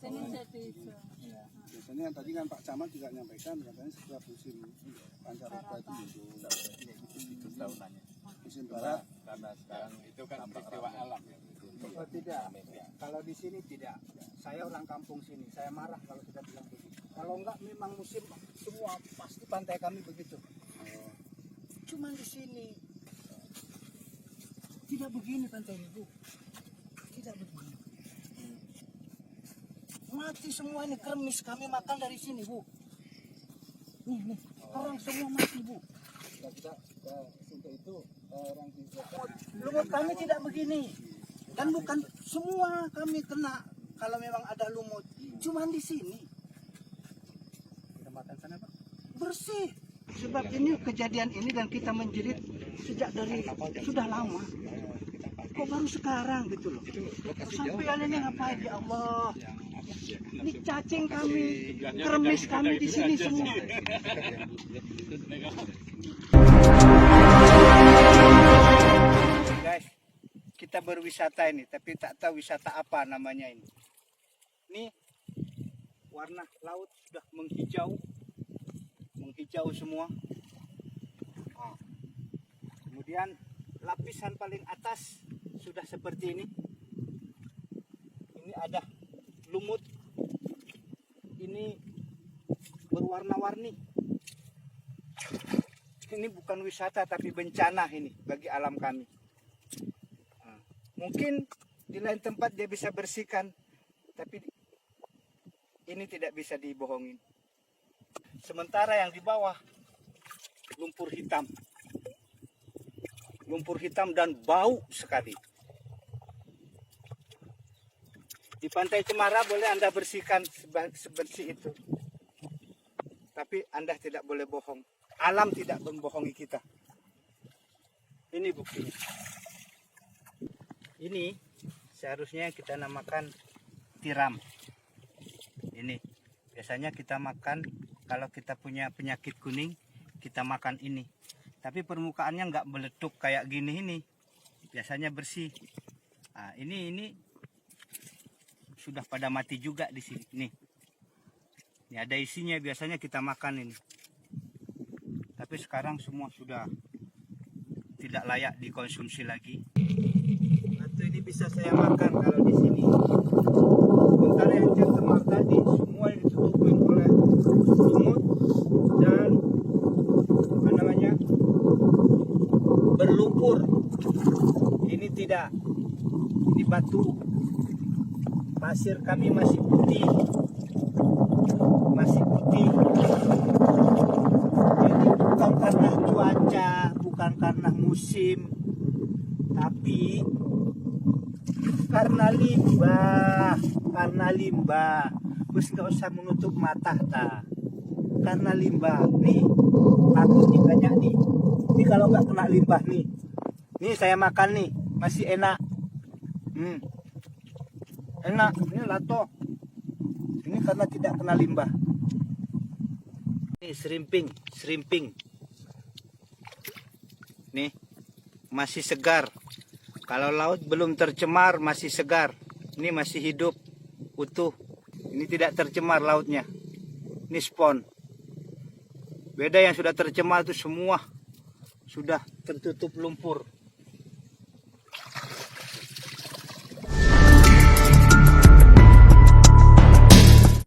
Ya. Biasanya tadi kan Pak Camat juga nyampaikan katanya setiap musim pancaroba itu tahunannya. Musim berat karena sekarang itu kan peristiwa alam ya. Oh, tidak. Kalau di sini tidak. Saya orang kampung sini. Saya marah kalau kita bilang begitu. Kalau enggak memang musim semua pasti pantai kami begitu. Cuman di sini tidak begini pantai ini, Bu. Tidak begini. Mati semua ini kremis kami makan dari sini, Bu. Nih, orang semua mati, Bu. kita untuk itu orang di Lumut kami tidak begini. Dan bukan semua kami kena kalau memang ada lumut. Cuman di sini. Kita makan sana, Pak. Bersih. Sebab ini kejadian ini dan kita menjerit sejak dari sudah lama. Kok baru sekarang gitu loh. Sampai ini ngapain ya Allah. Ini cacing kami, kremis kami di sini semua. Guys, kita berwisata ini, tapi tak tahu wisata apa namanya ini. Ini warna laut sudah menghijau semua. Nah, kemudian lapisan paling atas sudah seperti ini. Ini ada lumut. Ini berwarna-warni. Ini bukan wisata tapi bencana ini bagi alam kami. Nah, mungkin di lain tempat dia bisa bersihkan, tapi ini tidak bisa dibohongin. Sementara yang di bawah lumpur hitam dan bau sekali. Di Pantai Cemara boleh Anda bersihkan sebersih itu, tapi Anda tidak boleh bohong. Alam tidak membohongi kita. Ini buktinya. Ini seharusnya kita namakan tiram. Ini biasanya kita makan kalau kita punya penyakit kuning, kita makan ini. Tapi permukaannya nggak meletup kayak gini ini. Biasanya bersih. Nah, ini sudah pada mati juga di sini. Nih. Ini ada isinya, biasanya kita makan ini. Tapi sekarang semua sudah tidak layak dikonsumsi lagi. Atau ini bisa saya makan kalau di sini. Sementara yang cemar tadi semua yang ditutupin oleh lumut dan apa namanya berlumpur. Ini tidak. Ini batu. Pasir kami masih putih. Jadi bukan karena cuaca, bukan karena musim, tapi karena limbah. Terus nggak usah menutup mata karena limbah. Nih, aku nih banyak nih. Ini kalau nggak kena limbah nih saya makan nih masih enak. Enak, ini lato. Ini karena tidak kena limbah. Ini shrimping. Nih, masih segar. Kalau laut belum tercemar masih segar. Ini masih hidup, utuh. Ini tidak tercemar lautnya. Ini spon. Beda yang sudah tercemar itu semua sudah tertutup lumpur.